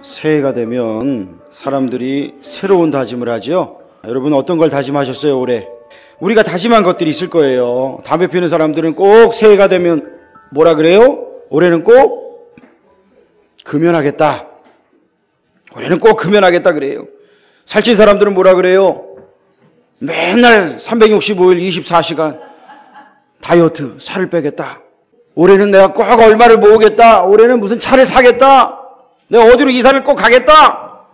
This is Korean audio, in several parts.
새해가 되면 사람들이 새로운 다짐을 하죠. 여러분 어떤 걸 다짐하셨어요 올해? 우리가 다짐한 것들이 있을 거예요. 담배 피우는 사람들은 꼭 새해가 되면 뭐라 그래요? 올해는 꼭 금연하겠다. 올해는 꼭 금연하겠다 그래요. 살찐 사람들은 뭐라 그래요? 맨날 365일 24시간 다이어트, 살을 빼겠다. 올해는 내가 꼭 얼마를 모으겠다. 올해는 무슨 차를 사겠다. 내가 어디로 이사를 꼭 가겠다.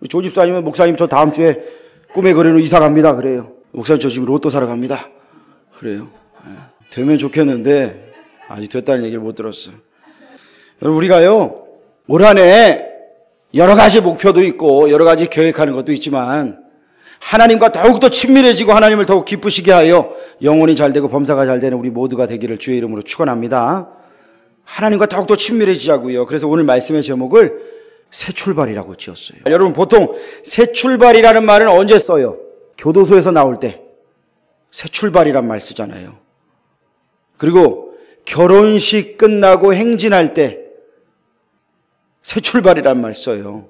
조집사님은 목사님 저 다음 주에 꿈의 거리로 이사 갑니다. 그래요. 목사님 저 지금 로또 사러 갑니다. 그래요. 되면 좋겠는데 아직 됐다는 얘기를 못 들었어요. 여러분 우리가요 올 한 해 여러 가지 목표도 있고 여러 가지 계획하는 것도 있지만 하나님과 더욱더 친밀해지고 하나님을 더욱 기쁘시게 하여 영혼이 잘되고 범사가 잘되는 우리 모두가 되기를 주의 이름으로 축원합니다. 하나님과 더욱더 친밀해지자고요. 그래서 오늘 말씀의 제목을 새 출발이라고 지었어요. 여러분 보통 새 출발이라는 말은 언제 써요? 교도소에서 나올 때 새 출발이란 말 쓰잖아요. 그리고 결혼식 끝나고 행진할 때 새 출발이란 말 써요.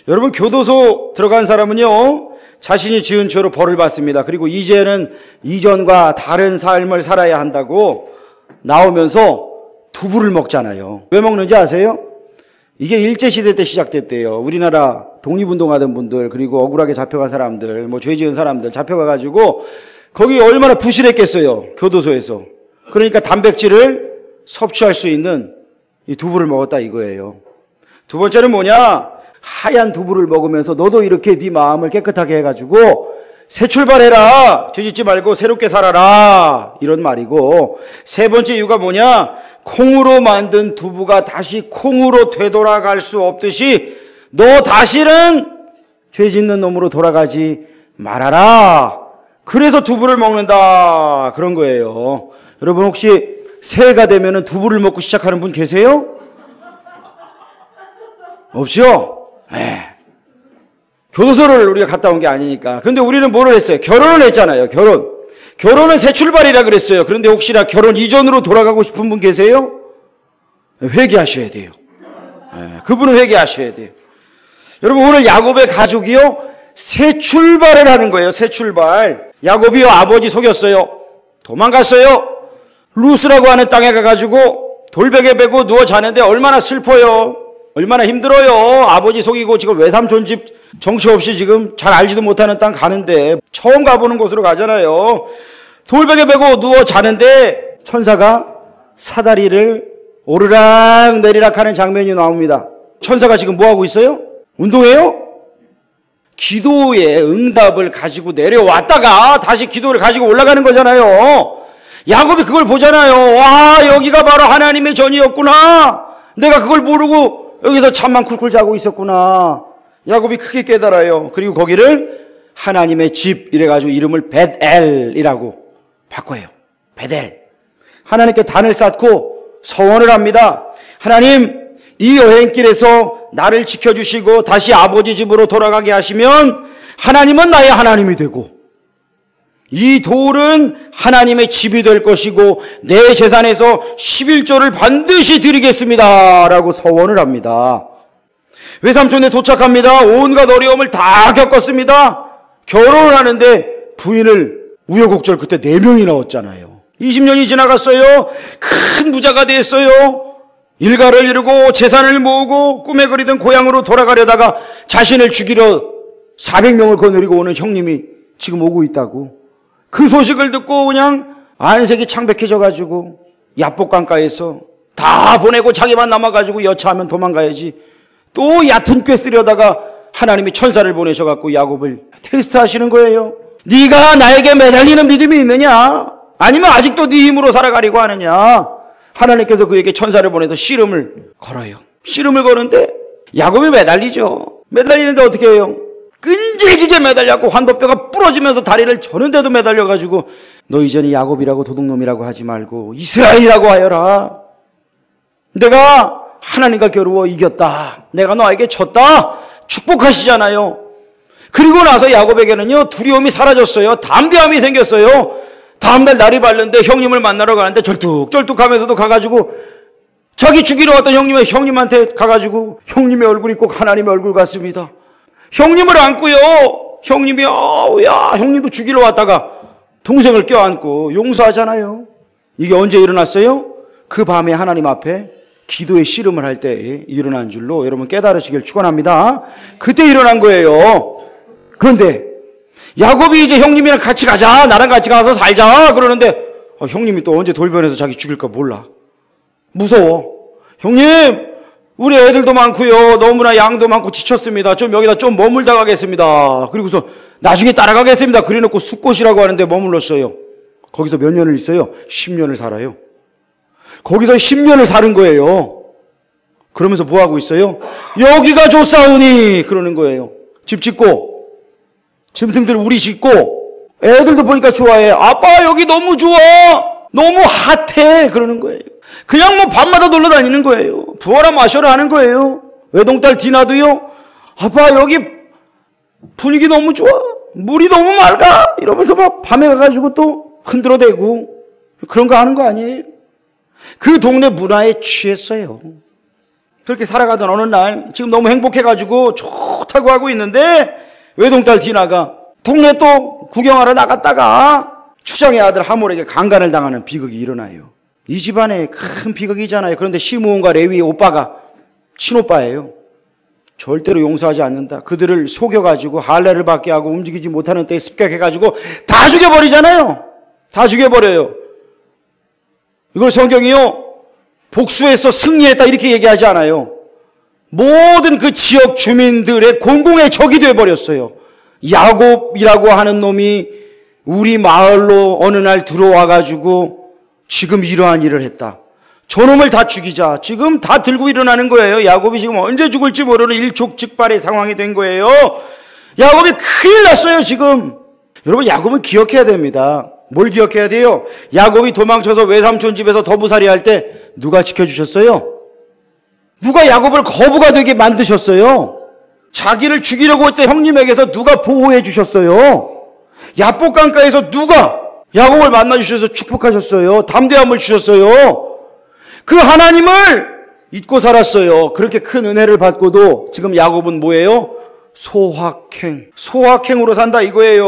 여러분 교도소 들어간 사람은요 자신이 지은 죄로 벌을 받습니다. 그리고 이제는 이전과 다른 삶을 살아야 한다고 나오면서 두부를 먹잖아요. 왜 먹는지 아세요? 이게 일제시대 때 시작됐대요. 우리나라 독립운동하던 분들 그리고 억울하게 잡혀간 사람들 죄 지은 사람들 잡혀가가지고 거기 얼마나 부실했겠어요. 교도소에서. 그러니까 단백질을 섭취할 수 있는 이 두부를 먹었다 이거예요. 두 번째는 뭐냐? 하얀 두부를 먹으면서 너도 이렇게 네 마음을 깨끗하게 해가지고 새 출발해라. 죄짓지 말고 새롭게 살아라. 이런 말이고 세 번째 이유가 뭐냐? 콩으로 만든 두부가 다시 콩으로 되돌아갈 수 없듯이 너 다시는 죄 짓는 놈으로 돌아가지 말아라. 그래서 두부를 먹는다. 그런 거예요. 여러분 혹시 새해가 되면 두부를 먹고 시작하는 분 계세요? 없죠? 교도소를 우리가 갔다 온 게 아니니까. 근데 우리는 뭐를 했어요? 결혼을 했잖아요. 결혼은 새 출발이라 그랬어요. 그런데 혹시나 결혼 이전으로 돌아가고 싶은 분 계세요? 회개하셔야 돼요. 그분은 회개하셔야 돼요. 여러분 오늘 야곱의 가족이요 새 출발을 하는 거예요. 새 출발. 야곱이요 아버지 속였어요. 도망갔어요. 루스라고 하는 땅에 가가지고 돌베개 베고 누워 자는데 얼마나 슬퍼요. 얼마나 힘들어요. 아버지 속이고 지금 외삼촌 집 정치 없이 지금 잘 알지도 못하는 땅 가는데 처음 가보는 곳으로 가잖아요. 돌베개 베고 누워 자는데 천사가 사다리를 오르락 내리락 하는 장면이 나옵니다. 천사가 지금 뭐하고 있어요? 운동해요? 기도의 응답을 가지고 내려왔다가 다시 기도를 가지고 올라가는 거잖아요. 야곱이 그걸 보잖아요. 와, 여기가 바로 하나님의 전이었구나. 내가 그걸 모르고 여기서 잠만 쿨쿨 자고 있었구나. 야곱이 크게 깨달아요. 그리고 거기를 하나님의 집 이래가지고 이름을 벳엘이라고 바꿔요. 벳엘. 하나님께 단을 쌓고 서원을 합니다. 하나님, 이 여행길에서 나를 지켜주시고 다시 아버지 집으로 돌아가게 하시면 하나님은 나의 하나님이 되고 이 돌은 하나님의 집이 될 것이고 내 재산에서 11조를 반드시 드리겠습니다 라고 서원을 합니다. 외삼촌에 도착합니다. 온갖 어려움을 다 겪었습니다. 결혼을 하는데 부인을 우여곡절 그때 4명이 나왔잖아요. 20년이 지나갔어요. 큰 부자가 됐어요. 일가를 이루고 재산을 모으고 꿈에 그리던 고향으로 돌아가려다가 자신을 죽이러 400명을 거느리고 오는 형님이 지금 오고 있다고. 그 소식을 듣고 그냥 안색이 창백해져가지고 야복강가에서 다 보내고 자기만 남아가지고 여차하면 도망가야지. 또 얕은 꾀 쓰려다가 하나님이 천사를 보내셔갖고 야곱을 테스트 하시는 거예요. 네가 나에게 매달리는 믿음이 있느냐? 아니면 아직도 네 힘으로 살아가려고 하느냐? 하나님께서 그에게 천사를 보내서 씨름을 걸어요. 씨름을 거는데 야곱이 매달리죠. 매달리는데 어떻게 해요? 끈질기게 매달렸고 환도뼈가 부러지면서 다리를 저는데도 매달려가지고 너 이제는 야곱이라고 도둑놈이라고 하지 말고 이스라엘이라고 하여라. 내가 하나님과 겨루어 이겼다. 내가 너에게 졌다. 축복하시잖아요. 그리고 나서 야곱에게는요 두려움이 사라졌어요. 담대함이 생겼어요. 다음날 날이 밝는데 형님을 만나러 가는데 절뚝절뚝하면서도 가가지고 자기 죽이러 왔던 형님한테 가가지고 형님의 얼굴이 꼭 하나님의 얼굴 같습니다. 형님을 안고요. 형님이 야 형님도 죽이러 왔다가 동생을 껴안고 용서하잖아요. 이게 언제 일어났어요? 그 밤에 하나님 앞에 기도의 씨름을 할 때 일어난 줄로 여러분 깨달으시길 축원합니다. 그때 일어난 거예요. 그런데 야곱이 이제 형님이랑 같이 가자, 나랑 같이 가서 살자 그러는데 형님이 또 언제 돌변해서 자기 죽일까 몰라. 무서워. 형님, 우리 애들도 많고요. 너무나 양도 많고 지쳤습니다. 좀 여기다 좀 머물다 가겠습니다. 그리고서 나중에 따라가겠습니다. 그래놓고 숫곳이라고 하는데 머물렀어요. 거기서 몇 년을 있어요? 10년을 살아요. 거기서 10년을 사는 거예요. 그러면서 뭐 하고 있어요? 여기가 좋사오니 그러는 거예요. 집 짓고 짐승들 우리 짓고 애들도 보니까 좋아해. 아빠 여기 너무 좋아. 너무 핫해 그러는 거예요. 그냥 뭐 밤마다 놀러 다니는 거예요. 부어라 마셔라 하는 거예요. 외동딸 디나도요. 아빠 여기 분위기 너무 좋아. 물이 너무 맑아. 이러면서 막 밤에 가가지고 또 흔들어대고 그런 거 하는 거 아니에요? 그 동네 문화에 취했어요. 그렇게 살아가던 어느 날 지금 너무 행복해가지고 좋다고 하고 있는데 외동딸 디나가 동네 또 구경하러 나갔다가 추장의 아들 하몰에게 강간을 당하는 비극이 일어나요. 이 집안에 큰 비극이잖아요. 그런데 시므온과 레위의 오빠가 친오빠예요. 절대로 용서하지 않는다. 그들을 속여가지고 할례를 받게 하고 움직이지 못하는 때에 습격해가지고 다 죽여버리잖아요. 다 죽여버려요. 이걸 성경이요 복수해서 승리했다 이렇게 얘기하지 않아요. 모든 그 지역 주민들의 공공의 적이 되어버렸어요. 야곱이라고 하는 놈이 우리 마을로 어느 날 들어와가지고 지금 이러한 일을 했다. 저놈을 다 죽이자. 지금 다 들고 일어나는 거예요. 야곱이 지금 언제 죽을지 모르는 일촉즉발의 상황이 된 거예요. 야곱이 큰일 났어요 지금. 여러분 야곱은 기억해야 됩니다. 뭘 기억해야 돼요? 야곱이 도망쳐서 외삼촌 집에서 더부살이 할 때 누가 지켜주셨어요? 누가 야곱을 거부가 되게 만드셨어요? 자기를 죽이려고 했던 형님에게서 누가 보호해 주셨어요? 야복강가에서 누가 야곱을 만나주셔서 축복하셨어요? 담대함을 주셨어요? 그 하나님을 잊고 살았어요. 그렇게 큰 은혜를 받고도 지금 야곱은 뭐예요? 소확행으로 산다 이거예요.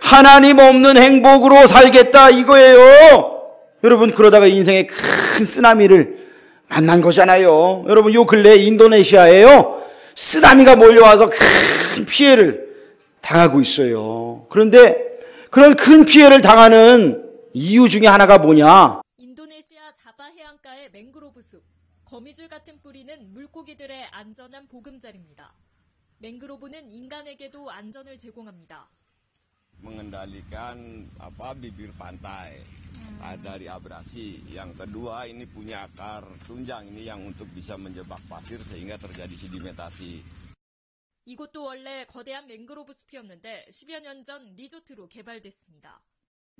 하나님 없는 행복으로 살겠다 이거예요. 여러분 그러다가 인생의 큰 쓰나미를 만난 거잖아요. 여러분 요 근래 인도네시아에요 쓰나미가 몰려와서 큰 피해를 당하고 있어요. 그런데 그런 큰 피해를 당하는 이유 중에 하나가 뭐냐? 인도네시아 자바 해안가의 맹그로브 숲, 거미줄 같은 뿌리는 물고기들의 안전한 보금자리입니다. 맹그로브는 인간에게도 안전을 제공합니다. mengendalikan bibir pantai dari abrasi. Yang kedua ini punya akar tunjang ini yang untuk bisa menjebak pasir sehingga terjadi sedimentasi. 이곳도 원래 거대한 맹그로브 숲이었는데 10여 년 전 리조트로 개발됐습니다.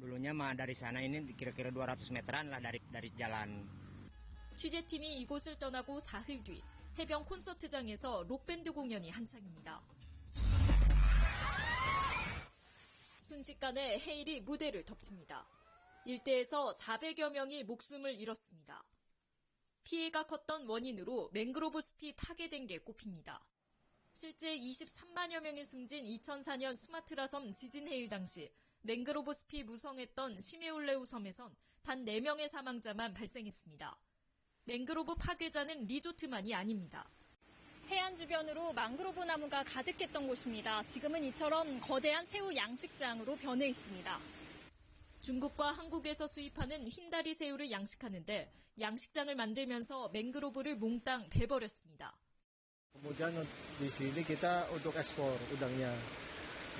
Dulunya mah dari sana ini kira-kira 200 meteran lah dari jalan. 취재팀이 이곳을 떠나고 사흘 뒤 해변 콘서트장에서 록밴드 공연이 한창입니다. 순식간에 해일이 무대를 덮칩니다. 일대에서 400여 명이 목숨을 잃었습니다. 피해가 컸던 원인으로 맹그로브 숲이 파괴된 게 꼽힙니다. 실제 23만여 명이 숨진 2004년 수마트라 섬 지진 해일 당시 맹그로브 숲이 무성했던 시메올레우 섬에선 단 4명의 사망자만 발생했습니다. 맹그로브 파괴자는 리조트만이 아닙니다. 해안 주변으로 망그로브 나무가 가득했던 곳입니다. 지금은 이처럼 거대한 새우 양식장으로 변해 있습니다. 중국과 한국에서 수입하는 흰다리 새우를 양식하는데 양식장을 만들면서 맹그로브를 몽땅 베버렸습니다. Kemudian di sini kita untuk ekspor udangnya.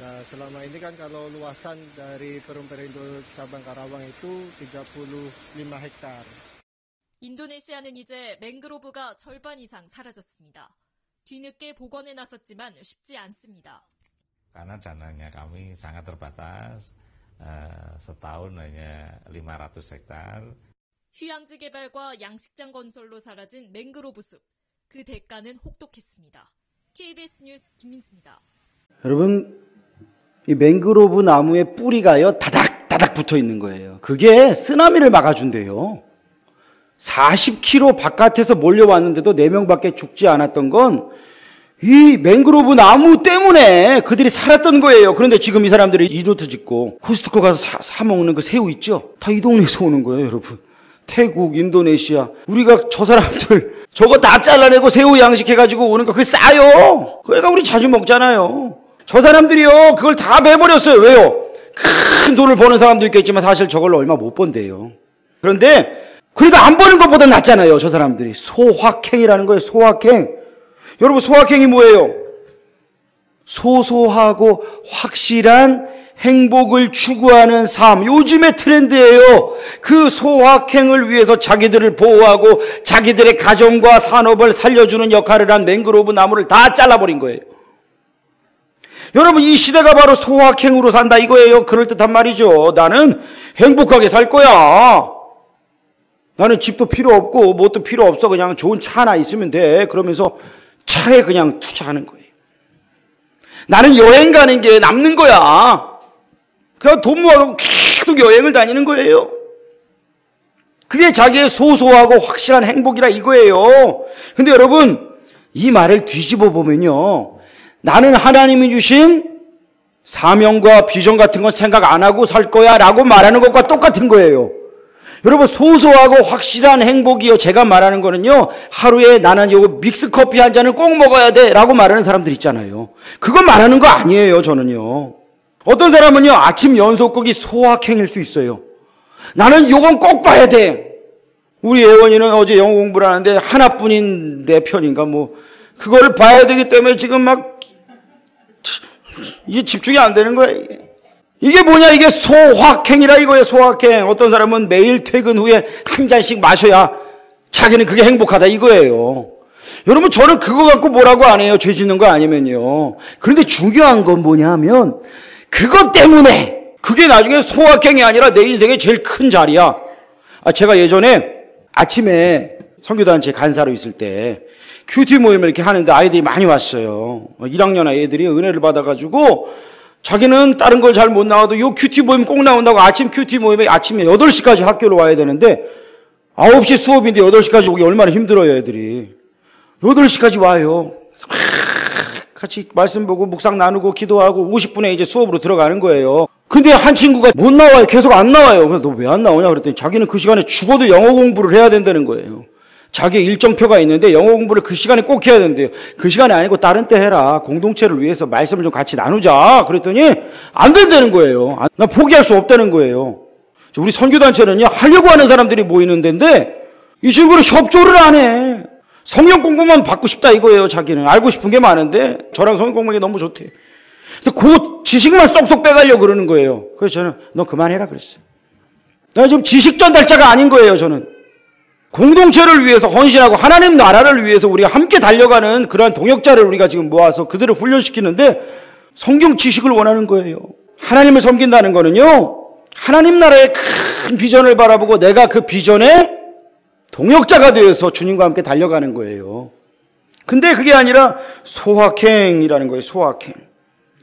Nah, selama ini kan kalau luasan dari Perum Perindo cabang Karawang itu 35 hektar. 인도네시아는 이제 맹그로브가 절반 이상 사라졌습니다. 뒤늦게 복원에 나섰지만 쉽지 않습니다. Karena dananya kami sangat terbatas, setahun hanya 500 hektar. 휴양지 개발과 양식장 건설로 사라진 맹그로브 숲. 그 대가는 혹독했습니다. KBS 뉴스 김민수입니다. 여러분 이 맹그로브 나무의 뿌리가요 다닥다닥 붙어 있는 거예요. 그게 쓰나미를 막아준대요. 40km 바깥에서 몰려왔는데도 4명밖에 죽지 않았던 건 이 맹그로브 나무 때문에 그들이 살았던 거예요. 그런데 지금 이 사람들이 리조트 짓고 코스트코 가서 사 먹는 그 새우 있죠? 다 이 동네에서 오는 거예요, 여러분. 태국, 인도네시아. 우리가 저 사람들 저거 다 잘라내고 새우 양식해가지고 오는 거 그게 싸요. 그러니까 우리 자주 먹잖아요. 저 사람들이요 그걸 다 매버렸어요. 왜요? 큰 돈을 버는 사람도 있겠지만 사실 저걸로 얼마 못 번대요. 그런데 그래도 안 버는 것보다 낫잖아요. 저 사람들이. 소확행이라는 거예요. 소확행. 여러분 소확행이 뭐예요? 소소하고 확실한 행복을 추구하는 삶. 요즘의 트렌드예요. 그 소확행을 위해서 자기들을 보호하고 자기들의 가정과 산업을 살려주는 역할을 한 맹그로브 나무를 다 잘라버린 거예요. 여러분 이 시대가 바로 소확행으로 산다 이거예요. 그럴듯한 말이죠. 나는 행복하게 살 거야. 나는 집도 필요 없고 뭣도 필요 없어. 그냥 좋은 차 하나 있으면 돼. 그러면서 차에 그냥 투자하는 거예요. 나는 여행 가는 게 남는 거야. 그냥 돈 모아서 계속 여행을 다니는 거예요. 그게 자기의 소소하고 확실한 행복이라 이거예요. 근데 여러분 이 말을 뒤집어 보면요. 나는 하나님이 주신 사명과 비전 같은 건 생각 안 하고 살 거야 라고 말하는 것과 똑같은 거예요. 여러분 소소하고 확실한 행복이요. 제가 말하는 거는요. 하루에 나는 요 믹스커피 한 잔을 꼭 먹어야 돼 라고 말하는 사람들 있잖아요. 그거 말하는 거 아니에요. 저는요. 어떤 사람은요. 아침 연속극이 소확행일 수 있어요. 나는 요건 꼭 봐야 돼. 우리 예원이는 어제 영어 공부를 하는데 하나뿐인 내 편인가 뭐 그거를 봐야 되기 때문에 지금 막 이게 집중이 안 되는 거야. 이게 뭐냐? 이게 소확행이라 이거예요. 소확행. 어떤 사람은 매일 퇴근 후에 한 잔씩 마셔야 자기는 그게 행복하다 이거예요. 여러분 저는 그거 갖고 뭐라고 안 해요. 죄 짓는 거 아니면요. 그런데 중요한 건 뭐냐면 그것 때문에 그게 나중에 소확행이 아니라 내 인생의 제일 큰 자리야. 제가 예전에 아침에 선교단체 간사로 있을 때 큐티 모임을 이렇게 하는데 아이들이 많이 왔어요. 1학년 아이들이 은혜를 받아가지고 자기는 다른 걸 잘 못 나와도 요 큐티 모임 꼭 나온다고 아침 큐티 모임에 아침에 8시까지 학교로 와야 되는데 9시 수업인데 8시까지 오기 얼마나 힘들어요 애들이. 8시까지 와요. 같이 말씀 보고 묵상 나누고 기도하고 50분에 이제 수업으로 들어가는 거예요. 근데 한 친구가 못 나와요. 계속 안 나와요. 그래서 너 왜 안 나오냐 그랬더니 자기는 그 시간에 죽어도 영어 공부를 해야 된다는 거예요. 자기의 일정표가 있는데 영어 공부를 그 시간에 꼭 해야 된대요. 그 시간이 아니고 다른 때 해라. 공동체를 위해서 말씀을 좀 같이 나누자. 그랬더니 안 된다는 거예요. 나 포기할 수 없다는 거예요. 우리 선교단체는요. 하려고 하는 사람들이 모이는 데인데 이 친구는 협조를 안 해. 성경 공부만 받고 싶다 이거예요. 자기는 알고 싶은 게 많은데 저랑 성경 공부하기 너무 좋대. 그래서 그 지식만 쏙쏙 빼가려고 그러는 거예요. 그래서 저는 너 그만해라 그랬어요. 나 지금 지식 전달자가 아닌 거예요. 저는 공동체를 위해서 헌신하고 하나님 나라를 위해서 우리가 함께 달려가는 그러한 동역자를 우리가 지금 모아서 그들을 훈련시키는데 성경 지식을 원하는 거예요. 하나님을 섬긴다는 거는요. 하나님 나라의 큰 비전을 바라보고 내가 그 비전의 동역자가 되어서 주님과 함께 달려가는 거예요. 근데 그게 아니라 소확행이라는 거예요. 소확행.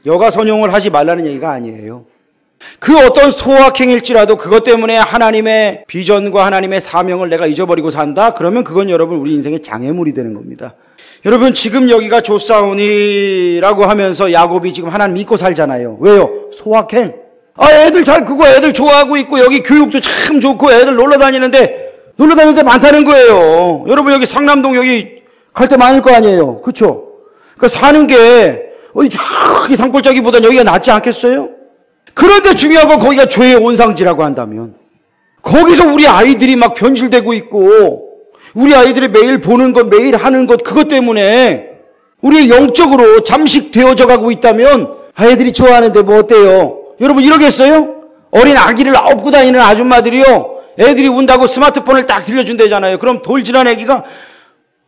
여가 선용을 하지 말라는 얘기가 아니에요. 그 어떤 소확행일지라도 그것 때문에 하나님의 비전과 하나님의 사명을 내가 잊어버리고 산다? 그러면 그건 여러분 우리 인생의 장애물이 되는 겁니다. 여러분 지금 여기가 조사오니라고 하면서 야곱이 지금 하나님 믿고 살잖아요. 왜요? 소확행. 애들 잘 크고 애들 좋아하고 있고 여기 교육도 참 좋고 애들 놀러 다니는 데 많다는 거예요. 여러분 여기 상남동 여기 갈 때 많을 거 아니에요. 그렇죠? 그러니까 사는 게 어디 저기 산골짜기보다 여기가 낫지 않겠어요? 그런데 중요한 건 거기가 죄의 온상지라고 한다면 거기서 우리 아이들이 막 변질되고 있고 우리 아이들이 매일 보는 것 매일 하는 것 그것 때문에 우리 영적으로 잠식되어져 가고 있다면 아이들이 좋아하는데 뭐 어때요? 여러분 이러겠어요? 어린 아기를 업고 다니는 아줌마들이요 애들이 운다고 스마트폰을 딱 들려준대잖아요. 그럼 돌진한 애기가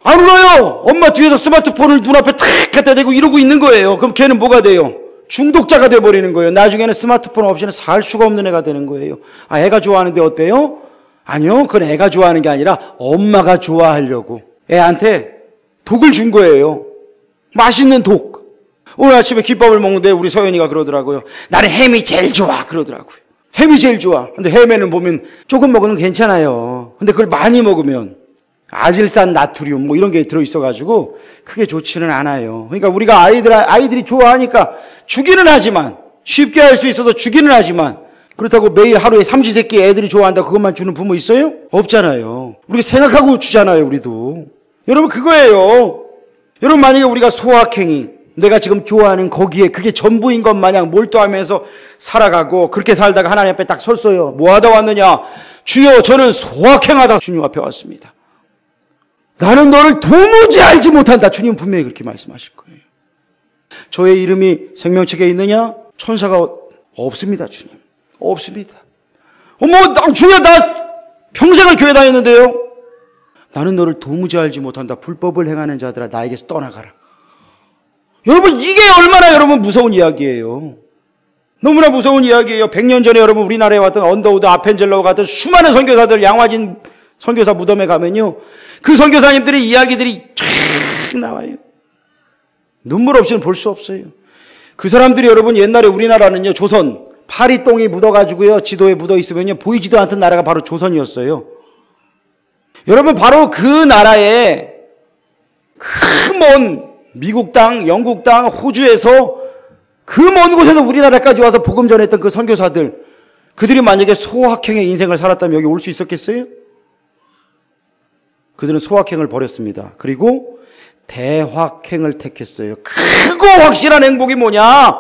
안 울어요. 엄마 뒤에서 스마트폰을 눈앞에 탁 갖다 대고 이러고 있는 거예요. 그럼 걔는 뭐가 돼요? 중독자가 돼버리는 거예요. 나중에는 스마트폰 없이는 살 수가 없는 애가 되는 거예요. 애가 좋아하는데 어때요? 아니요. 그건 애가 좋아하는 게 아니라 엄마가 좋아하려고 애한테 독을 준 거예요. 맛있는 독. 오늘 아침에 김밥을 먹는데 우리 서연이가 그러더라고요. 나는 햄이 제일 좋아 그러더라고요. 햄이 제일 좋아. 근데 햄에는 보면 조금 먹으면 괜찮아요. 근데 그걸 많이 먹으면 아질산 나트륨 뭐 이런 게 들어있어가지고 크게 좋지는 않아요. 그러니까 우리가 아이들이 좋아하니까 주기는 하지만, 쉽게 할 수 있어서 주기는 하지만, 그렇다고 매일 하루에 삼시세끼 애들이 좋아한다 그것만 주는 부모 있어요? 없잖아요. 우리가 생각하고 주잖아요, 우리도. 여러분, 그거예요. 여러분, 만약에 우리가 소확행이, 내가 지금 좋아하는 거기에 그게 전부인 것 마냥 몰두하면서 살아가고 그렇게 살다가 하나님 앞에 딱 섰어요. 뭐 하다 왔느냐? 주여, 저는 소확행하다 주님 앞에 왔습니다. 나는 너를 도무지 알지 못한다. 주님 분명히 그렇게 말씀하실 거예요. 저의 이름이 생명책에 있느냐? 천사가 없습니다, 주님. 없습니다. 주여, 나 평생을 교회 다녔는데요. 나는 너를 도무지 알지 못한다. 불법을 행하는 자들아, 나에게서 떠나가라. 여러분, 이게 얼마나 여러분 무서운 이야기예요. 너무나 무서운 이야기예요. 100년 전에 여러분 우리나라에 왔던 언더우드, 아펜젤러 같은 수많은 선교사들, 양화진 선교사 무덤에 가면요, 그 선교사님들의 이야기들이 쫙 나와요. 눈물 없이는 볼 수 없어요. 그 사람들이 여러분 옛날에 우리나라는요, 조선 파리똥이 묻어가지고요, 지도에 묻어 있으면요 보이지도 않던 나라가 바로 조선이었어요. 여러분, 바로 그 나라에 그 먼 미국 땅, 영국 땅, 호주에서 그 먼 곳에서 우리나라까지 와서 복음 전했던 그 선교사들, 그들이 만약에 소확행의 인생을 살았다면 여기 올 수 있었겠어요? 그들은 소확행을 버렸습니다. 그리고 대확행을 택했어요. 크고 확실한 행복이 뭐냐?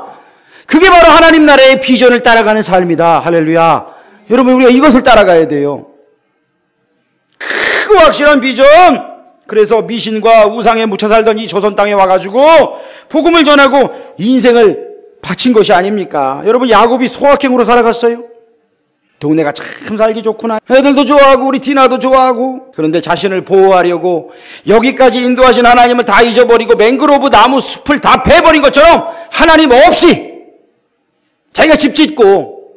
그게 바로 하나님 나라의 비전을 따라가는 삶이다. 할렐루야. 여러분, 우리가 이것을 따라가야 돼요. 크고 확실한 비전. 그래서 미신과 우상에 묻혀 살던 이 조선 땅에 와가지고 복음을 전하고 인생을 바친 것이 아닙니까? 여러분, 야곱이 소확행으로 살아갔어요. 동네가 참 살기 좋구나. 애들도 좋아하고 우리 디나도 좋아하고. 그런데 자신을 보호하려고 여기까지 인도하신 하나님을 다 잊어버리고 맹그로브 나무 숲을 다 베버린 것처럼 하나님 없이 자기가 집 짓고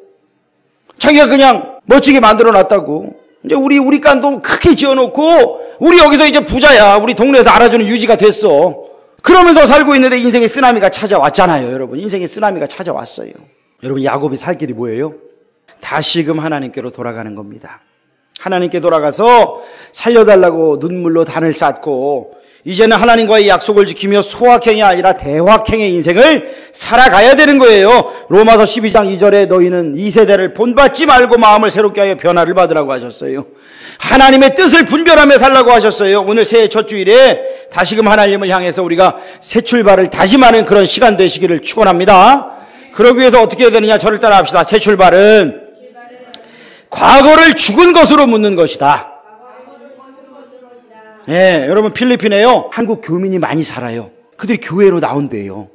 자기가 그냥 멋지게 만들어 놨다고. 이제 우리 깐도 크게 지어놓고 우리 여기서 이제 부자야. 우리 동네에서 알아주는 유지가 됐어. 그러면서 살고 있는데 인생의 쓰나미가 찾아왔잖아요. 여러분, 인생의 쓰나미가 찾아왔어요. 여러분, 야곱이 살 길이 뭐예요? 다시금 하나님께로 돌아가는 겁니다. 하나님께 돌아가서 살려달라고 눈물로 단을 쌓고 이제는 하나님과의 약속을 지키며 소확행이 아니라 대확행의 인생을 살아가야 되는 거예요. 로마서 12장 2절에 너희는 이 세대를 본받지 말고 마음을 새롭게 하여 변화를 받으라고 하셨어요. 하나님의 뜻을 분별하며 살라고 하셨어요. 오늘 새해 첫 주일에 다시금 하나님을 향해서 우리가 새 출발을 다짐하는 그런 시간 되시기를 축원합니다. 그러기 위해서 어떻게 해야 되느냐? 저를 따라 합시다. 새 출발은 과거를 죽은 것으로 묻는 것이다. 예, 여러분, 필리핀에요, 한국 교민이 많이 살아요. 그들이 교회로 나온대요.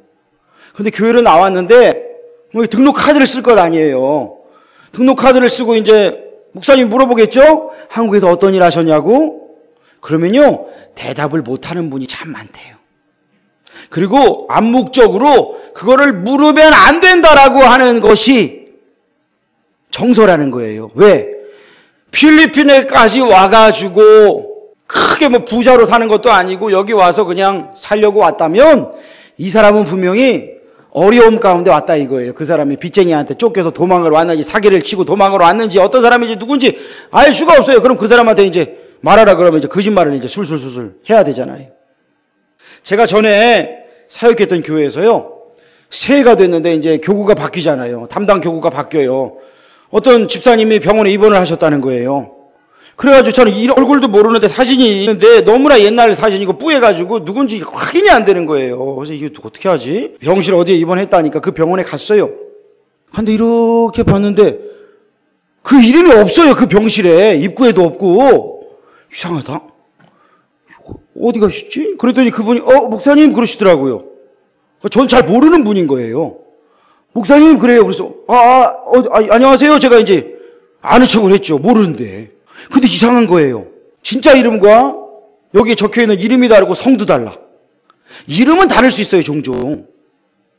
근데 교회로 나왔는데 뭐 등록 카드를 쓸 것 아니에요. 등록 카드를 쓰고 이제 목사님 물어보겠죠? 한국에서 어떤 일 하셨냐고? 그러면요, 대답을 못하는 분이 참 많대요. 그리고 암묵적으로 그거를 물으면 안 된다라고 하는 것이 정서라는 거예요. 왜? 필리핀에까지 와가지고 크게 뭐 부자로 사는 것도 아니고 여기 와서 그냥 살려고 왔다면 이 사람은 분명히 어려움 가운데 왔다 이거예요. 그 사람이 빚쟁이한테 쫓겨서 도망을 왔는지 사기를 치고 도망을 왔는지 어떤 사람인지 누군지 알 수가 없어요. 그럼 그 사람한테 이제 말하라 그러면 이제 거짓말을 이제 술술술술 해야 되잖아요. 제가 전에 사역했던 교회에서요, 새해가 됐는데 이제 교구가 바뀌잖아요. 담당 교구가 바뀌어요. 어떤 집사님이 병원에 입원을 하셨다는 거예요. 그래가지고 저는 이 얼굴도 모르는데 사진이 있는데 너무나 옛날 사진이고 뿌해가지고 누군지 확인이 안 되는 거예요. 그래서 이게 어떻게 하지? 병실 어디에 입원했다니까 그 병원에 갔어요. 근데 이렇게 봤는데 그 이름이 없어요. 그 병실에 입구에도 없고. 이상하다. 어디 가셨지? 그랬더니 그분이 목사님 그러시더라고요. 전 잘 모르는 분인 거예요. 목사님 그래요. 그래서 안녕하세요. 제가 이제 아는 척을 했죠. 모르는데. 근데 이상한 거예요. 진짜 이름과 여기에 적혀있는 이름이 다르고 성도 달라. 이름은 다를 수 있어요. 종종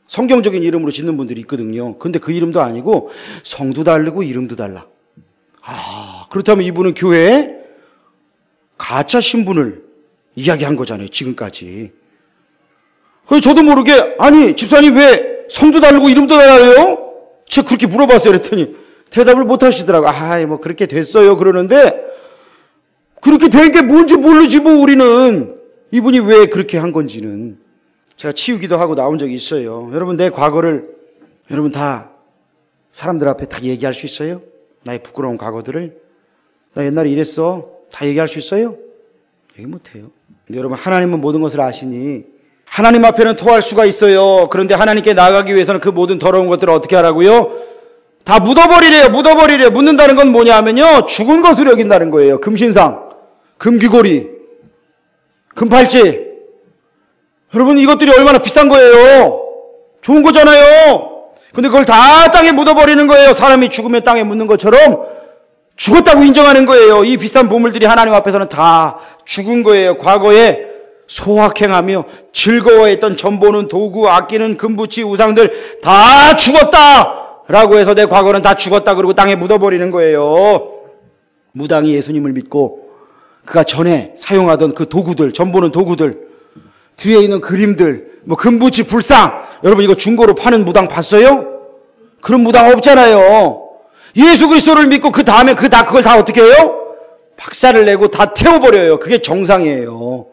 성경적인 이름으로 짓는 분들이 있거든요. 근데 그 이름도 아니고 성도 다르고 이름도 달라. 그렇다면 이분은 교회에 가짜 신분을 이야기한 거잖아요. 지금까지. 그래서 저도 모르게 아니 집사님 왜 성도 다르고 이름도 달라요? 제가 그렇게 물어봤어요. 그랬더니 대답을 못 하시더라고요. 뭐 그렇게 됐어요. 그러는데 그렇게 된 게 뭔지 모르지 뭐 우리는. 이분이 왜 그렇게 한 건지는. 제가 치우기도 하고 나온 적이 있어요. 여러분 내 과거를 여러분 다 사람들 앞에 다 얘기할 수 있어요? 나의 부끄러운 과거들을. 나 옛날에 이랬어. 다 얘기할 수 있어요? 얘기 못해요. 근데 여러분 하나님은 모든 것을 아시니 하나님 앞에는 토할 수가 있어요. 그런데 하나님께 나아가기 위해서는 그 모든 더러운 것들을 어떻게 하라고요? 다 묻어버리래요. 묻어버리래요. 묻는다는 건 뭐냐 하면요, 죽은 것으로 여긴다는 거예요. 금신상, 금귀고리, 금팔찌. 여러분 이것들이 얼마나 비싼 거예요. 좋은 거잖아요. 근데 그걸 다 땅에 묻어버리는 거예요. 사람이 죽으면 땅에 묻는 것처럼 죽었다고 인정하는 거예요. 이 비싼 보물들이 하나님 앞에서는 다 죽은 거예요. 과거에 소확행하며 즐거워했던 전보는 도구, 아끼는 금부치, 우상들 다 죽었다라고 해서 내 과거는 다 죽었다 그러고 땅에 묻어버리는 거예요. 무당이 예수님을 믿고 그가 전에 사용하던 그 도구들, 전보는 도구들, 뒤에 있는 그림들, 뭐 금부치, 불상, 여러분 이거 중고로 파는 무당 봤어요? 그런 무당 없잖아요. 예수 그리스도를 믿고 그 다음에 그걸 다 어떻게 해요? 박살을 내고 다 태워버려요. 그게 정상이에요.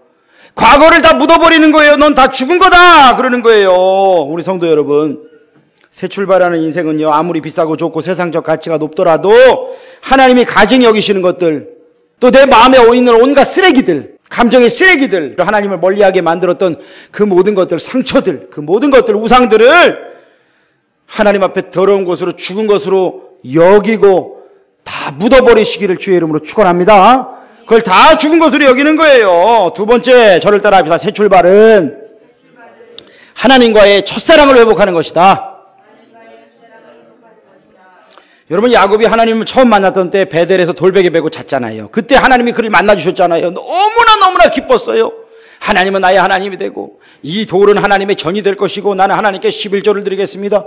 과거를 다 묻어버리는 거예요. 넌 다 죽은 거다 그러는 거예요. 우리 성도 여러분, 새 출발하는 인생은요, 아무리 비싸고 좋고 세상적 가치가 높더라도 하나님이 가증히 여기시는 것들, 또 내 마음에 있는 온갖 쓰레기들, 감정의 쓰레기들, 하나님을 멀리하게 만들었던 그 모든 것들, 상처들, 그 모든 것들, 우상들을 하나님 앞에 더러운 것으로, 죽은 것으로 여기고 다 묻어버리시기를 주의 이름으로 축원합니다. 그걸 다 죽은 것으로 여기는 거예요. 두 번째, 저를 따라합시다. 새 출발은 하나님과의 첫사랑을 회복하는 것이다. 여러분 야곱이 하나님을 처음 만났던 때 베델에서 돌베개 베고 잤잖아요. 그때 하나님이 그를 만나주셨잖아요. 너무나 기뻤어요. 하나님은 나의 하나님이 되고 이 돌은 하나님의 전이 될 것이고 나는 하나님께 11조를 드리겠습니다.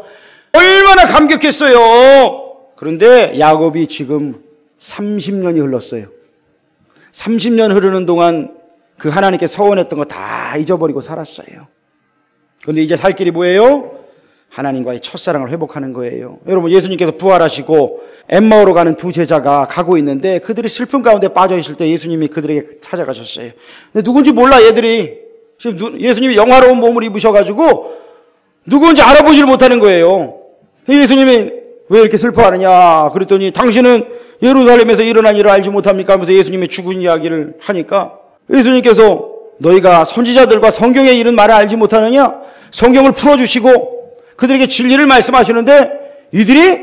얼마나 감격했어요. 그런데 야곱이 지금 30년이 흘렀어요. 30년 흐르는 동안 그 하나님께 서원했던 거 다 잊어버리고 살았어요. 그런데 이제 살 길이 뭐예요? 하나님과의 첫사랑을 회복하는 거예요. 여러분 예수님께서 부활하시고 엠마오로 가는 두 제자가 가고 있는데 그들이 슬픔 가운데 빠져 있을 때 예수님이 그들에게 찾아가셨어요. 근데 누군지 몰라 얘들이. 지금 예수님이 영화로운 몸을 입으셔가지고 누군지 알아보지를 못하는 거예요. 예수님이 왜 이렇게 슬퍼하느냐 그랬더니 당신은 예루살렘에서 일어난 일을 알지 못합니까 하면서 예수님의 죽은 이야기를 하니까 예수님께서 너희가 선지자들과 성경에 이른 말을 알지 못하느냐? 성경을 풀어주시고 그들에게 진리를 말씀하시는데 이들이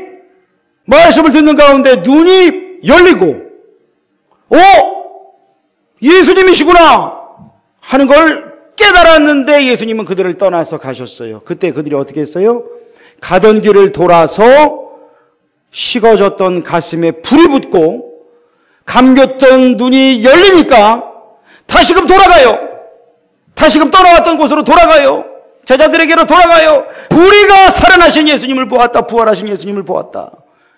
말씀을 듣는 가운데 눈이 열리고 예수님이시구나 하는 걸 깨달았는데 예수님은 그들을 떠나서 가셨어요. 그때 그들이 어떻게 했어요? 가던 길을 돌아서 식어졌던 가슴에 불이 붙고 감겼던 눈이 열리니까 다시금 돌아가요. 다시금 떠나왔던 곳으로 돌아가요. 제자들에게로 돌아가요. 우리가 살아나신 예수님을 보았다. 부활하신 예수님을 보았다.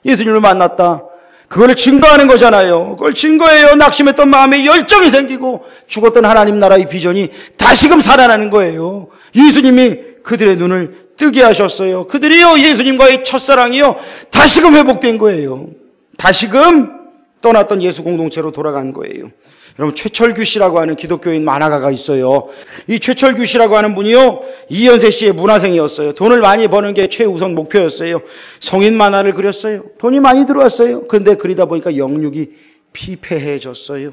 예수님을 만났다. 그걸 증거하는 거잖아요. 그걸 증거해요. 낙심했던 마음에 열정이 생기고 죽었던 하나님 나라의 비전이 다시금 살아나는 거예요. 예수님이 그들의 눈을 뜨게 하셨어요. 그들이요 예수님과의 첫사랑이요 다시금 회복된 거예요. 다시금 떠났던 예수 공동체로 돌아간 거예요. 여러분 최철규 씨라고 하는 기독교인 만화가가 있어요. 이 최철규 씨라고 하는 분이요 이현세 씨의 문화생이었어요. 돈을 많이 버는 게 최우선 목표였어요. 성인 만화를 그렸어요. 돈이 많이 들어왔어요. 그런데 그리다 보니까 영육이 피폐해졌어요.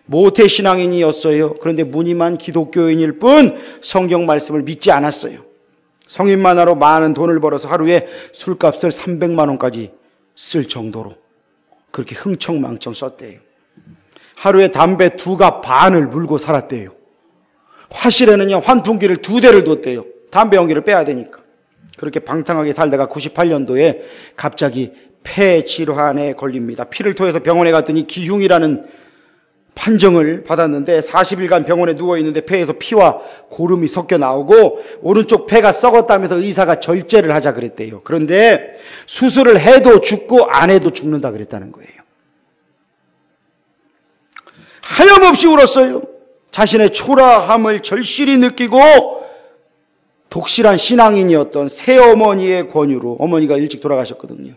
모태신앙인이었어요. 그런데 무늬만 기독교인일 뿐 성경 말씀을 믿지 않았어요. 성인 만화로 많은 돈을 벌어서 하루에 술값을 300만 원까지 쓸 정도로 그렇게 흥청망청 썼대요. 하루에 담배 2갑 반을 물고 살았대요. 화실에는요 환풍기를 2대를 뒀대요. 담배 연기를 빼야 되니까. 그렇게 방탕하게 살다가 98년도에 갑자기 폐 질환에 걸립니다. 피를 토해서 병원에 갔더니 기흉이라는 판정을 받았는데 40일간 병원에 누워있는데 폐에서 피와 고름이 섞여 나오고 오른쪽 폐가 썩었다면서 의사가 절제를 하자 그랬대요. 그런데 수술을 해도 죽고 안 해도 죽는다 그랬다는 거예요. 하염없이 울었어요. 자신의 초라함을 절실히 느끼고 독실한 신앙인이었던 새어머니의 권유로, 어머니가 일찍 돌아가셨거든요.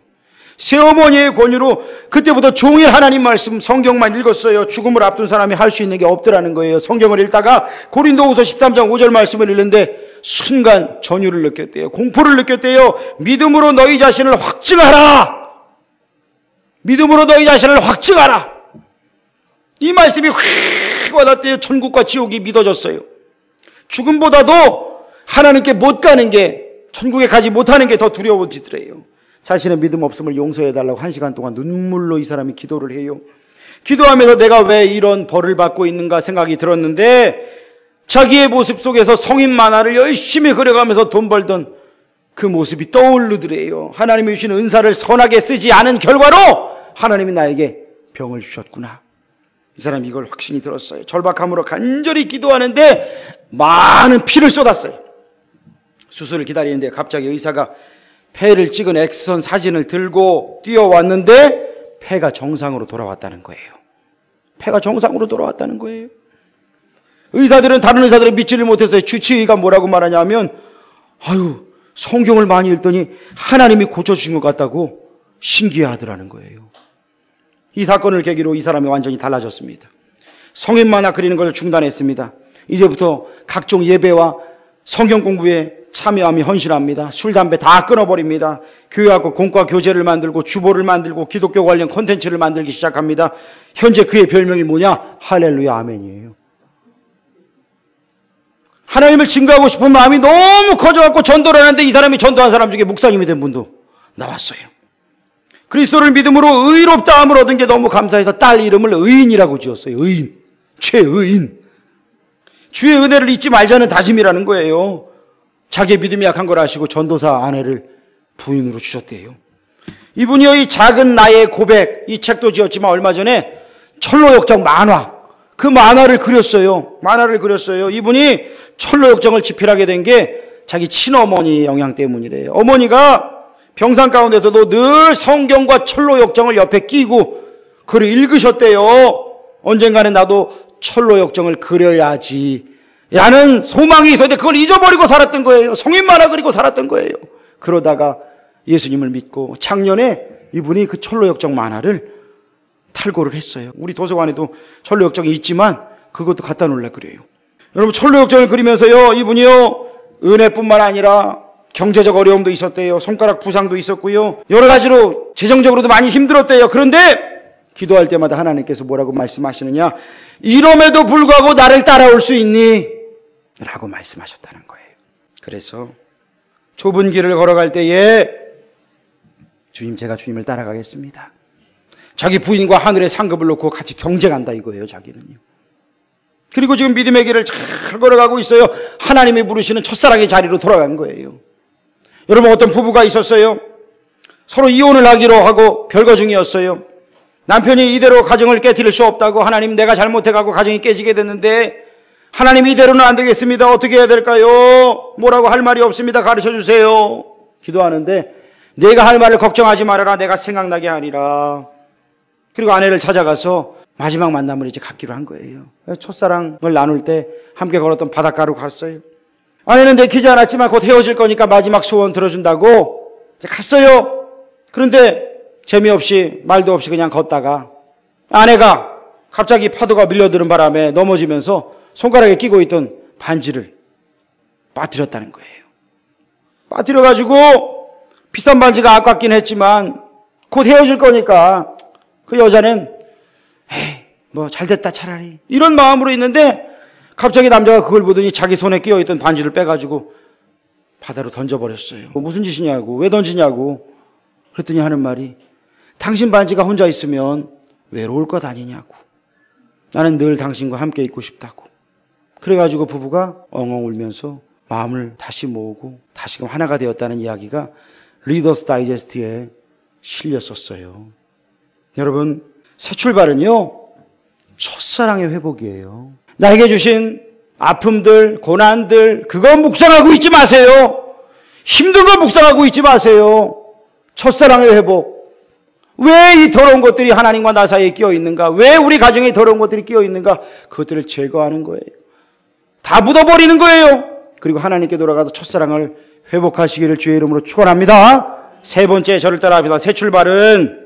새어머니의 권유로 그때부터 종일 하나님 말씀 성경만 읽었어요. 죽음을 앞둔 사람이 할 수 있는 게 없더라는 거예요. 성경을 읽다가 고린도후서 13장 5절 말씀을 읽는데 순간 전율을 느꼈대요. 공포를 느꼈대요. 믿음으로 너희 자신을 확증하라. 믿음으로 너희 자신을 확증하라. 이 말씀이 확 와닿대요. 천국과 지옥이 믿어졌어요. 죽음보다도 하나님께 못 가는 게, 천국에 가지 못하는 게 더 두려워지더래요. 자신의 믿음 없음을 용서해달라고 1시간 동안 눈물로 이 사람이 기도를 해요. 기도하면서 내가 왜 이런 벌을 받고 있는가 생각이 들었는데, 자기의 모습 속에서 성인 만화를 열심히 그려가면서 돈 벌던 그 모습이 떠오르더래요. 하나님이 주신 은사를 선하게 쓰지 않은 결과로 하나님이 나에게 병을 주셨구나. 이 사람이 이걸 확신이 들었어요. 절박함으로 간절히 기도하는데 많은 피를 쏟았어요. 수술을 기다리는데 갑자기 의사가 폐를 찍은 엑스선 사진을 들고 뛰어왔는데 폐가 정상으로 돌아왔다는 거예요. 폐가 정상으로 돌아왔다는 거예요. 다른 의사들은 믿지를 못했어요. 주치의가 뭐라고 말하냐면, 성경을 많이 읽더니 하나님이 고쳐주신 것 같다고 신기해하더라는 거예요. 이 사건을 계기로 이 사람이 완전히 달라졌습니다. 성인 만화 그리는 걸 중단했습니다. 이제부터 각종 예배와 성경 공부에 참여하며 헌신합니다. 술, 담배 다 끊어버립니다. 교회하고 공과 교재를 만들고 주보를 만들고 기독교 관련 콘텐츠를 만들기 시작합니다. 현재 그의 별명이 뭐냐? 할렐루야 아멘이에요. 하나님을 증거하고 싶은 마음이 너무 커져갖고 전도를 하는데 이 사람이 전도한 사람 중에 목사님이 된 분도 나왔어요. 그리스도를 믿음으로 의롭다함을 얻은 게 너무 감사해서 딸 이름을 의인이라고 지었어요. 의인, 최의인. 주의 은혜를 잊지 말자는 다짐이라는 거예요. 자기의 믿음이 약한 걸 아시고 전도사 아내를 부인으로 주셨대요. 이분이요, 이 작은 나의 고백, 이 책도 지었지만 얼마 전에 철로역정 만화, 그 만화를 그렸어요. 이분이 철로역정을 집필하게 된 게 자기 친어머니 영향 때문이래요. 어머니가 병상 가운데서도 늘 성경과 철로역정을 옆에 끼고 글을 읽으셨대요. 언젠가는 나도 철로역정을 그려야지 라는 소망이 있었는데 그걸 잊어버리고 살았던 거예요. 성인 만화 그리고 살았던 거예요. 그러다가 예수님을 믿고 작년에 이분이 그 철로역정 만화를 탈고를 했어요. 우리 도서관에도 철로역정이 있지만 그것도 갖다 놓으려고 그래요. 여러분, 철로역정을 그리면서요, 이분이요, 은혜뿐만 아니라 경제적 어려움도 있었대요. 손가락 부상도 있었고요. 여러 가지로 재정적으로도 많이 힘들었대요. 그런데 기도할 때마다 하나님께서 뭐라고 말씀하시느냐? 이럼에도 불구하고 나를 따라올 수 있니? 라고 말씀하셨다는 거예요. 그래서 좁은 길을 걸어갈 때에 주님, 제가 주님을 따라가겠습니다. 자기 부인과 하늘의 상급을 놓고 같이 경쟁한다 이거예요, 자기는요. 그리고 지금 믿음의 길을 잘 걸어가고 있어요. 하나님이 부르시는 첫사랑의 자리로 돌아간 거예요. 여러분, 어떤 부부가 있었어요. 서로 이혼을 하기로 하고 별거 중이었어요. 남편이 이대로 가정을 깨뜨릴 수 없다고, 하나님 내가 잘못해가고 가정이 깨지게 됐는데 하나님 이대로는 안 되겠습니다. 어떻게 해야 될까요? 뭐라고 할 말이 없습니다. 가르쳐주세요. 기도하는데 내가 할 말을 걱정하지 말아라. 내가 생각나게 하리라. 그리고 아내를 찾아가서 마지막 만남을 이제 갖기로 한 거예요. 첫사랑을 나눌 때 함께 걸었던 바닷가로 갔어요. 아내는 내키지 않았지만 곧 헤어질 거니까 마지막 소원 들어준다고 이제 갔어요. 그런데 재미없이 말도 없이 그냥 걷다가 아내가 갑자기 파도가 밀려드는 바람에 넘어지면서 손가락에 끼고 있던 반지를 빠뜨렸다는 거예요. 빠뜨려가지고 비싼 반지가 아깝긴 했지만 곧 헤어질 거니까 그 여자는 뭐 잘됐다 차라리 이런 마음으로 있는데 갑자기 남자가 그걸 보더니 자기 손에 끼어있던 반지를 빼가지고 바다로 던져버렸어요. 무슨 짓이냐고, 왜 던지냐고 그랬더니 하는 말이, 당신 반지가 혼자 있으면 외로울 것 아니냐고, 나는 늘 당신과 함께 있고 싶다고. 그래가지고 부부가 엉엉 울면서 마음을 다시 모으고 다시금 하나가 되었다는 이야기가 리더스 다이제스트에 실렸었어요. 여러분, 새 출발은요, 첫사랑의 회복이에요. 나에게 주신 아픔들, 고난들, 그거 묵상하고 있지 마세요. 힘든 거 묵상하고 있지 마세요. 첫사랑의 회복. 왜 이 더러운 것들이 하나님과 나 사이에 끼어 있는가? 왜 우리 가정에 더러운 것들이 끼어 있는가? 그것들을 제거하는 거예요. 다 묻어버리는 거예요. 그리고 하나님께 돌아가서 첫사랑을 회복하시기를 주의 이름으로 축원합니다. 세 번째, 저를 따라합니다. 새 출발은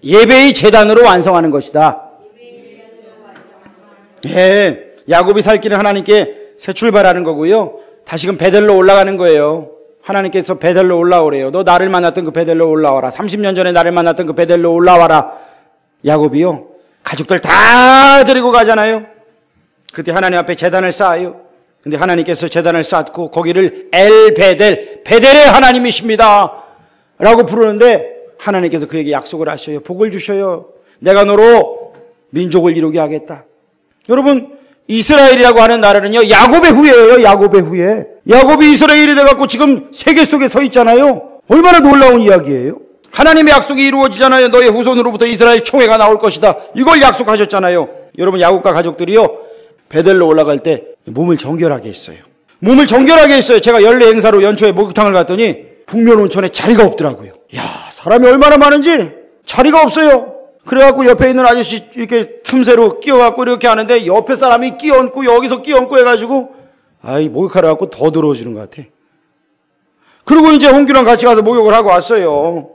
예배의 제단으로 완성하는 것이다. 예, 야곱이 살 길은 하나님께 새 출발하는 거고요. 다시금 베델로 올라가는 거예요. 하나님께서 베델로 올라오래요. 너 나를 만났던 그 베델로 올라와라. 30년 전에 나를 만났던 그 베델로 올라와라. 야곱이요, 가족들 다 데리고 가잖아요. 그때 하나님 앞에 제단을 쌓아요. 근데 하나님께서 제단을 쌓고 거기를 엘 베델, 베델의 하나님이십니다 라고 부르는데 하나님께서 그에게 약속을 하셔요. 복을 주셔요. 내가 너로 민족을 이루게 하겠다. 여러분, 이스라엘이라고 하는 나라는요, 야곱의 후예예요. 야곱의 후예. 야곱이 이스라엘이 돼갖고 지금 세계 속에 서 있잖아요. 얼마나 놀라운 이야기예요. 하나님의 약속이 이루어지잖아요. 너의 후손으로부터 이스라엘 총회가 나올 것이다. 이걸 약속하셨잖아요. 여러분, 야곱과 가족들이요, 베델로 올라갈 때 몸을 정결하게 했어요. 몸을 정결하게 했어요. 제가 연례 행사로 연초에 목욕탕을 갔더니 북면 온천에 자리가 없더라고요. 야, 사람이 얼마나 많은지 자리가 없어요. 그래갖고 옆에 있는 아저씨 이렇게 틈새로 끼워갖고 이렇게 하는데 옆에 사람이 끼얹고 여기서 끼얹고 해가지고 아이, 목욕하러 갖고 더 더러워지는 것 같아. 그리고 이제 홍규랑 같이 가서 목욕을 하고 왔어요.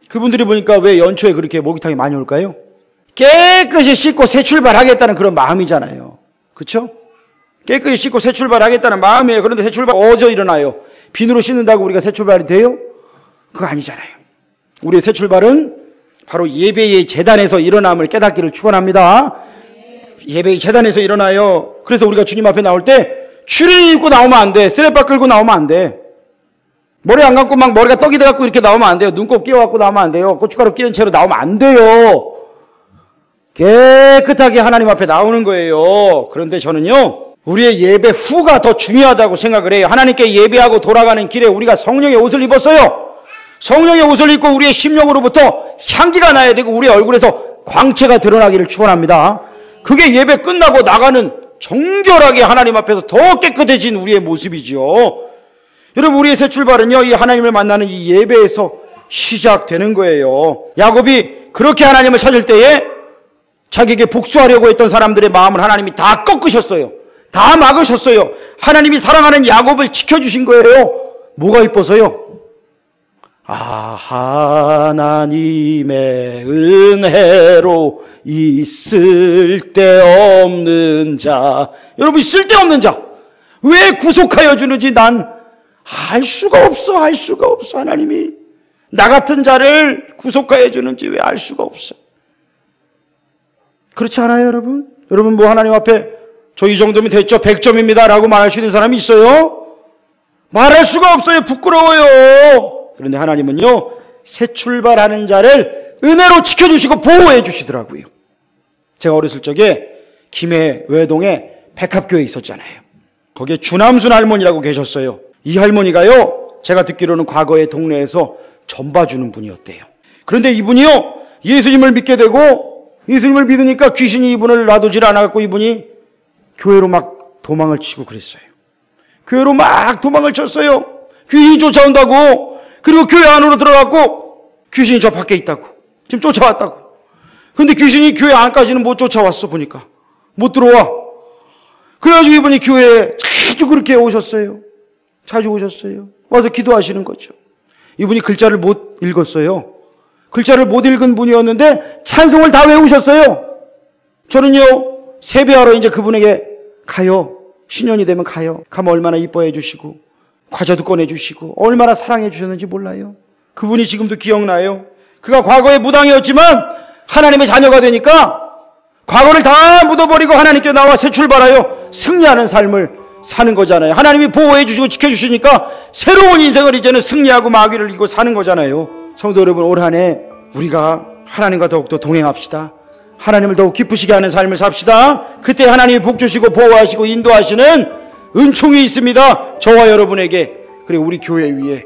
그분들이 보니까 왜 연초에 그렇게 목욕탕에 많이 올까요? 깨끗이 씻고 새 출발하겠다는 그런 마음이잖아요. 그렇죠? 깨끗이 씻고 새 출발하겠다는 마음이에요. 그런데 새 출발 어디서 일어나요? 비누로 씻는다고 우리가 새 출발이 돼요? 그거 아니잖아요. 우리의 새 출발은 바로 예배의 제단에서 일어남을 깨닫기를 축원합니다. 예배의 제단에서 일어나요. 그래서 우리가 주님 앞에 나올 때 추리닝 입고 나오면 안 돼. 쓰레빠 끌고 나오면 안 돼. 머리 안 감고 막 머리가 떡이 돼갖고 이렇게 나오면 안 돼요. 눈곱 끼워갖고 나오면 안 돼요. 고춧가루 끼운 채로 나오면 안 돼요. 깨끗하게 하나님 앞에 나오는 거예요. 그런데 저는요, 우리의 예배 후가 더 중요하다고 생각을 해요. 하나님께 예배하고 돌아가는 길에 우리가 성령의 옷을 입었어요. 성령의 옷을 입고 우리의 심령으로부터 향기가 나야 되고 우리의 얼굴에서 광채가 드러나기를 축원합니다. 그게 예배 끝나고 나가는 정결하게 하나님 앞에서 더 깨끗해진 우리의 모습이지요. 여러분, 우리의 새 출발은요, 이 하나님을 만나는 이 예배에서 시작되는 거예요. 야곱이 그렇게 하나님을 찾을 때에 자기에게 복수하려고 했던 사람들의 마음을 하나님이 다 꺾으셨어요. 다 막으셨어요. 하나님이 사랑하는 야곱을 지켜주신 거예요. 뭐가 이뻐서요? 하나님의 은혜로 이 쓸데없는 자. 여러분, 쓸데없는 자 왜 구속하여 주는지 난 알 수가 없어. 알 수가 없어. 하나님이 나 같은 자를 구속하여 주는지 왜 알 수가 없어. 그렇지 않아요, 여러분? 여러분, 뭐 하나님 앞에 저 이 정도면 됐죠, 100점입니다 라고 말할 수 있는 사람이 있어요? 말할 수가 없어요. 부끄러워요. 그런데 하나님은요, 새 출발하는 자를 은혜로 지켜주시고 보호해 주시더라고요. 제가 어렸을 적에 김해 외동에 백합교회에 있었잖아요. 거기에 주남순 할머니라고 계셨어요. 이 할머니가요, 제가 듣기로는 과거에 동네에서 전 봐주는 분이었대요. 그런데 이분이요, 예수님을 믿게 되고 예수님을 믿으니까 귀신이 이분을 놔두질 않았고 이분이 교회로 막 도망을 치고 그랬어요. 교회로 막 도망을 쳤어요. 귀신이 쫓아온다고. 그리고 교회 안으로 들어갔고 귀신이 저 밖에 있다고. 지금 쫓아왔다고. 근데 귀신이 교회 안까지는 못 쫓아왔어. 보니까 못 들어와. 그래가지고 이분이 교회에 자주 그렇게 오셨어요. 자주 오셨어요. 와서 기도하시는 거죠. 이분이 글자를 못 읽었어요. 글자를 못 읽은 분이었는데 찬송을 다 외우셨어요. 저는요, 세배하러 이제 그분에게 가요. 신년이 되면 가요. 가면 얼마나 이뻐해 주시고 과자도 꺼내 주시고 얼마나 사랑해 주셨는지 몰라요. 그분이 지금도 기억나요. 그가 과거에 무당이었지만 하나님의 자녀가 되니까 과거를 다 묻어버리고 하나님께 나와 새 출발하여 승리하는 삶을 사는 거잖아요. 하나님이 보호해 주시고 지켜주시니까 새로운 인생을 이제는 승리하고 마귀를 이기고 사는 거잖아요. 성도 여러분, 올 한 해 우리가 하나님과 더욱더 동행합시다. 하나님을 더욱 기쁘시게 하는 삶을 삽시다. 그때 하나님이 복 주시고 보호하시고 인도하시는 은총이 있습니다. 저와 여러분에게, 그리고 우리 교회 위에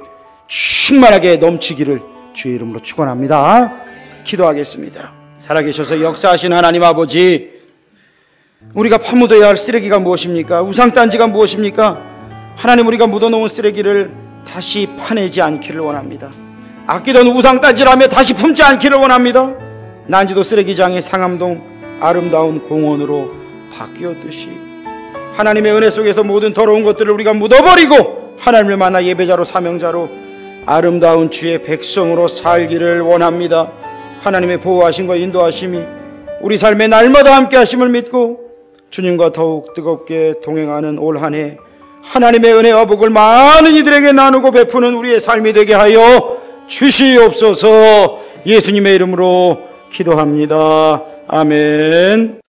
충만하게 넘치기를 주의 이름으로 축원합니다. 기도하겠습니다. 살아계셔서 역사하신 하나님 아버지, 우리가 파묻어야 할 쓰레기가 무엇입니까? 우상단지가 무엇입니까? 하나님, 우리가 묻어놓은 쓰레기를 다시 파내지 않기를 원합니다. 아끼던 우상단지라며 다시 품지 않기를 원합니다. 난지도 쓰레기장이 상암동 아름다운 공원으로 바뀌었듯이 하나님의 은혜 속에서 모든 더러운 것들을 우리가 묻어버리고 하나님을 만나 예배자로 사명자로 아름다운 주의 백성으로 살기를 원합니다. 하나님의 보호하심과 인도하심이 우리 삶에 날마다 함께 하심을 믿고 주님과 더욱 뜨겁게 동행하는 올 한 해 하나님의 은혜와 복을 많은 이들에게 나누고 베푸는 우리의 삶이 되게 하여 주시옵소서. 예수님의 이름으로 기도합니다. 아멘.